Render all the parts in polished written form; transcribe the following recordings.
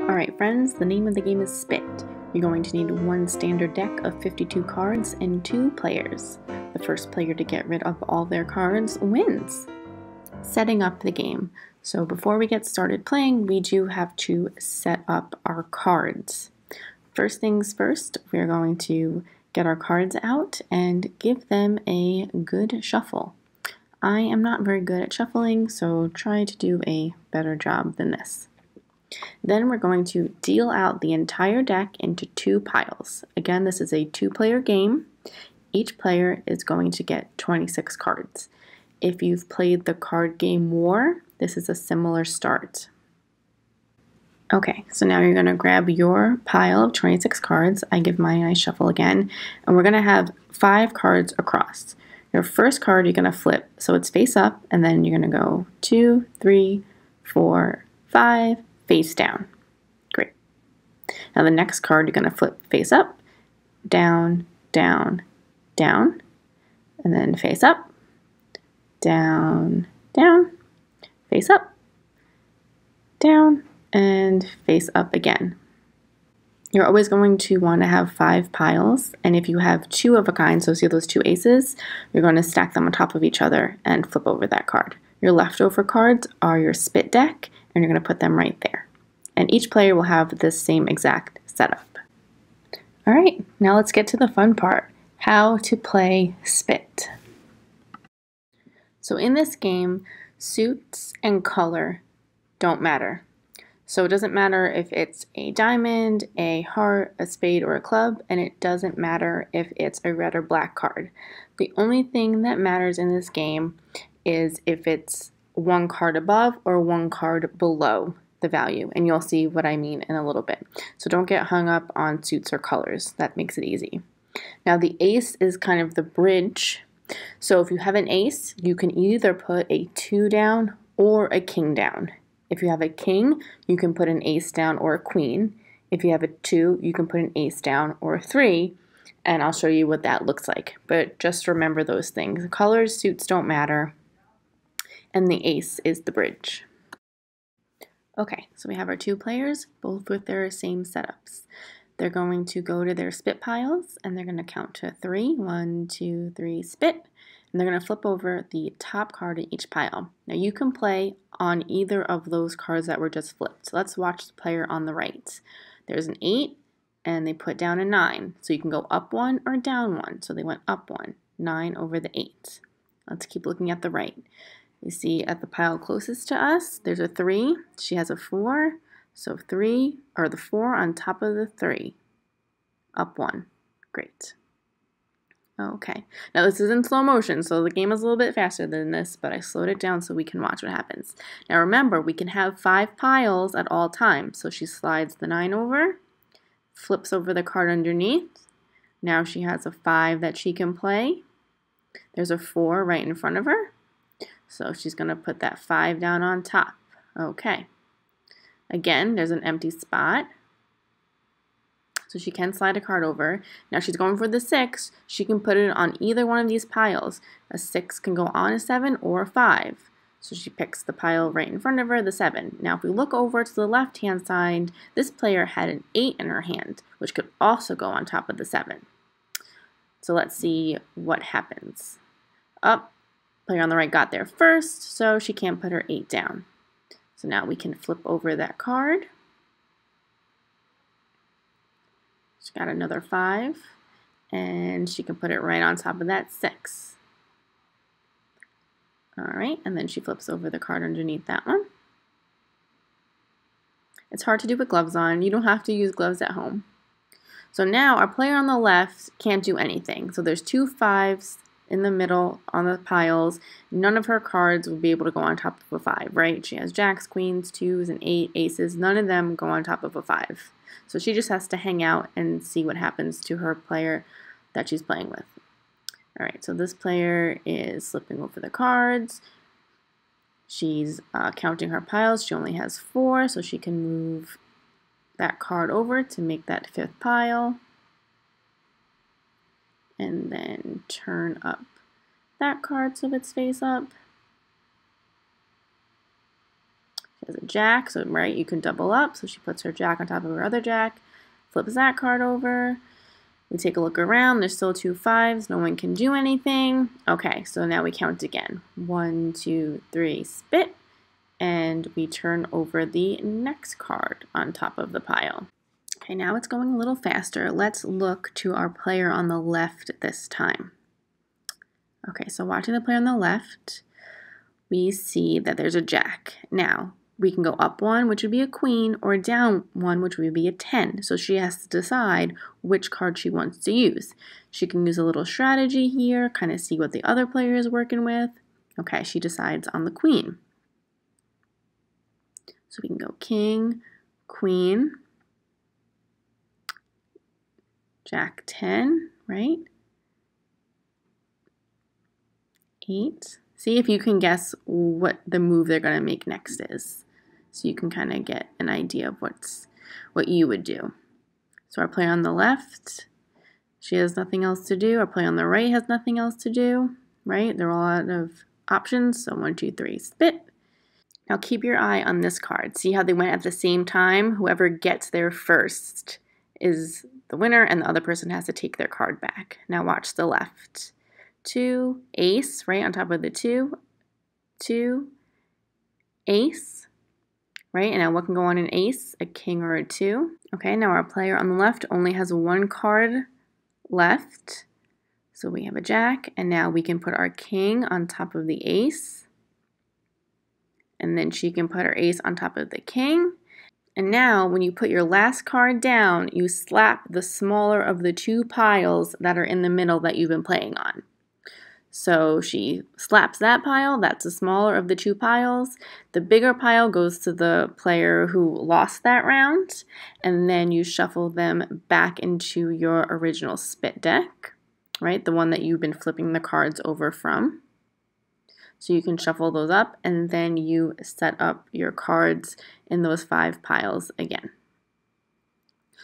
Alright friends, the name of the game is Spit. You're going to need one standard deck of 52 cards and 2 players. The first player to get rid of all their cards wins. Setting up the game. So before we get started playing, we do have to set up our cards. First things first, we're going to get our cards out and give them a good shuffle. I am not very good at shuffling, so try to do a better job than this. Then we're going to deal out the entire deck into 2 piles. Again, this is a 2-player game. Each player is going to get 26 cards. If you've played the card game War, this is a similar start. Okay, so now you're going to grab your pile of 26 cards. I give mine, I shuffle again, and we're going to have 5 cards across. Your first card you're going to flip, so it's face up, and then you're going to go 2, 3, 4, 5, face down. Great. Now the next card you're going to flip face up, down, down, down, and then face up, down, down, face up, down, and face up again. You're always going to want to have 5 piles, and if you have 2 of a kind, so see those 2 aces, you're going to stack them on top of each other and flip over that card. Your leftover cards are your spit deck, and you're going to put them right there. And each player will have this same exact setup. All right, now let's get to the fun part, how to play Spit. So in this game, suits and color don't matter. So it doesn't matter if it's a diamond, a heart, a spade, or a club, and it doesn't matter if it's a red or black card. The only thing that matters in this game is if it's 1 card above or 1 card below the value, and you'll see what I mean in a little bit. So don't get hung up on suits or colors. That makes it easy. Now the ace is kind of the bridge. So if you have an ace, you can either put a 2 down or a king down. If you have a king, you can put an ace down or a queen. If you have a 2, you can put an ace down or a 3, and I'll show you what that looks like. But just remember those things. Colors, suits don't matter, and the ace is the bridge. Okay, so we have our 2 players, both with their same setups. They're going to go to their spit piles, and they're going to count to 3. 1, 2, 3, spit. And they're going to flip over the top card in each pile. Now you can play on either of those cards that were just flipped. So let's watch the player on the right. There's an 8, and they put down a 9. So you can go up 1 or down 1. So they went up 1, 9 over the 8. Let's keep looking at the right. You see at the pile closest to us, there's a 3. She has a 4. So 3, or the 4 on top of the 3. Up 1. Great. Okay. Now this is in slow motion, so the game is a little bit faster than this, but I slowed it down so we can watch what happens. Now remember, we can have 5 piles at all times. So she slides the 9 over, flips over the card underneath. Now she has a 5 that she can play. There's a 4 right in front of her. So she's going to put that 5 down on top. Okay. Again, there's an empty spot. So she can slide a card over. Now she's going for the 6. She can put it on either one of these piles. A 6 can go on a 7 or a 5. So she picks the pile right in front of her, the 7. Now if we look over to the left-hand side, this player had an 8 in her hand, which could also go on top of the 7. So let's see what happens. Up. Player on the right got there first, so she can't put her 8 down. So now we can flip over that card. She got another 5, and she can put it right on top of that 6. All right, and then she flips over the card underneath that one. It's hard to do with gloves on. You don't have to use gloves at home. So now our player on the left can't do anything. So there's 2 5s in the middle on the piles. None of her cards will be able to go on top of a 5, right? She has jacks, queens, 2s, and 8 aces. None of them go on top of a 5. So she just has to hang out and see what happens to her player that she's playing with. All right, so this player is flipping over the cards. She's counting her piles. She only has 4, so she can move that card over to make that 5th pile. And then turn up that card so it's face up. She has a jack, so right, you can double up. So she puts her jack on top of her other jack, flips that card over. We take a look around. There's still 2 5s. No one can do anything. Okay, so now we count again. 1, 2, 3, spit. And we turn over the next card on top of the pile. Okay, now it's going a little faster. Let's look to our player on the left this time. Okay, so watching the player on the left, we see that there's a jack. Now, we can go up 1, which would be a queen, or down 1, which would be a 10. So she has to decide which card she wants to use. She can use a little strategy here, kind of see what the other player is working with. Okay, she decides on the queen. So we can go king, queen, jack 10, right? 8. See if you can guess what the move they're going to make next is. So you can kind of get an idea of what you would do. So our player on the left, she has nothing else to do. Our player on the right has nothing else to do, right? They're all out of options. So 1, 2, 3, spit. Now keep your eye on this card. See how they went at the same time? Whoever gets there first is the winner, and the other person has to take their card back. Now watch the left. 2, ace, right on top of the 2. 2, ace, right? And now what can go on an ace? A king or a 2. Okay, now our player on the left only has 1 card left. So we have a jack, and now we can put our king on top of the ace. And then she can put her ace on top of the king. And now when you put your last card down, you slap the smaller of the 2 piles that are in the middle that you've been playing on. So she slaps that pile, that's the smaller of the 2 piles. The bigger pile goes to the player who lost that round, and then you shuffle them back into your original spit deck, right? The one that you've been flipping the cards over from. So you can shuffle those up, and then you set up your cards in those 5 piles again.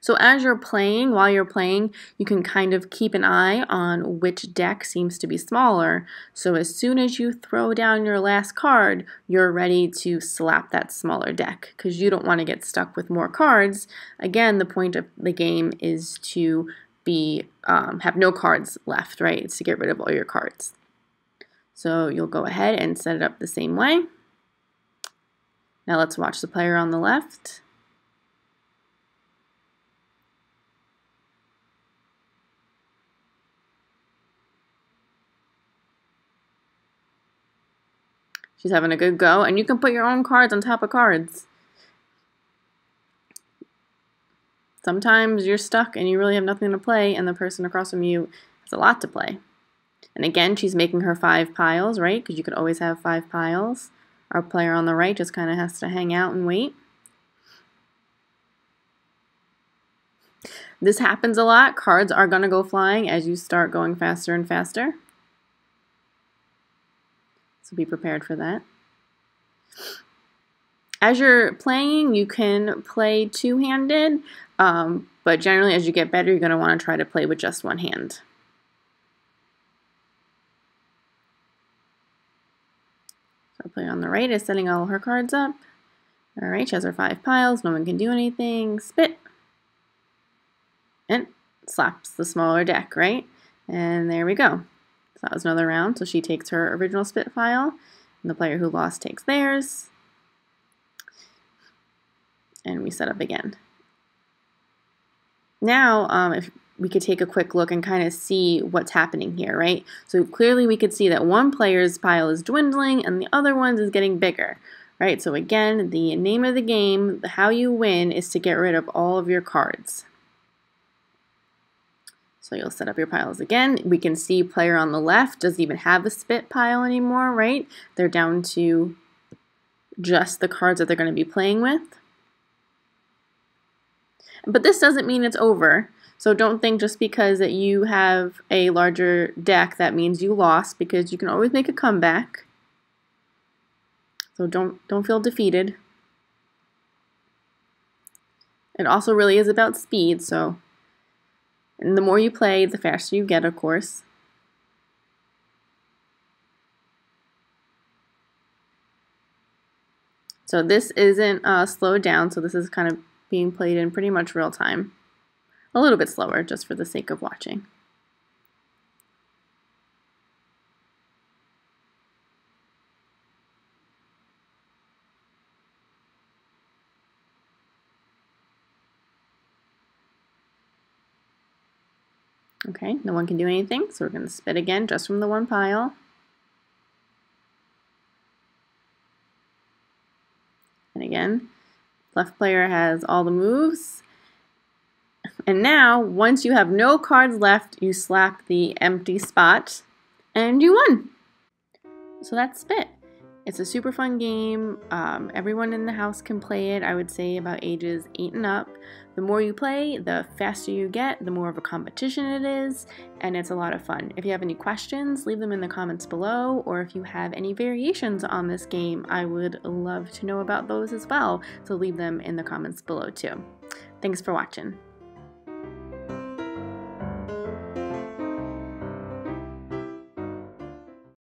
So as you're playing, while you're playing, you can kind of keep an eye on which deck seems to be smaller. So as soon as you throw down your last card, you're ready to slap that smaller deck because you don't want to get stuck with more cards. Again, the point of the game is to have no cards left, right? It's to get rid of all your cards. So you'll go ahead and set it up the same way. Now let's watch the player on the left. She's having a good go, and you can put your own cards on top of cards. Sometimes you're stuck and you really have nothing to play, and the person across from you has a lot to play. And again, she's making her 5 piles, right? Because you could always have 5 piles. Our player on the right just kind of has to hang out and wait. This happens a lot. Cards are going to go flying as you start going faster and faster. So be prepared for that. As you're playing, you can play 2-handed, but generally as you get better, you're going to want to try to play with just 1 hand. So our player on the right is setting all her cards up. All right, she has her 5 piles. No one can do anything. Spit. And slaps the smaller deck, right? And there we go. So that was another round. So she takes her original spit file, and the player who lost takes theirs. And we set up again. Now, if we could take a quick look and kind of see what's happening here, right? So clearly we could see that one player's pile is dwindling and the other one's is getting bigger, right? So again, the name of the game, how you win, is to get rid of all of your cards. So you'll set up your piles again. We can see player on the left doesn't even have a spit pile anymore, right? They're down to just the cards that they're going to be playing with. But this doesn't mean it's over. So don't think just because that you have a larger deck that means you lost, because you can always make a comeback. So don't feel defeated. It also really is about speed, and the more you play, the faster you get, of course. So this isn't slowed down, so this is kind of being played in pretty much real time. A little bit slower, just for the sake of watching. Okay, no one can do anything, so we're going to spit again just from the one pile. And again, left player has all the moves. And now, once you have no cards left, you slap the empty spot, and you won! So that's Spit. It's a super fun game. Everyone in the house can play it. I would say about ages 8 and up. The more you play, the faster you get, the more of a competition it is, and it's a lot of fun. If you have any questions, leave them in the comments below, or if you have any variations on this game, I would love to know about those as well, so leave them in the comments below too. Thanks for watching.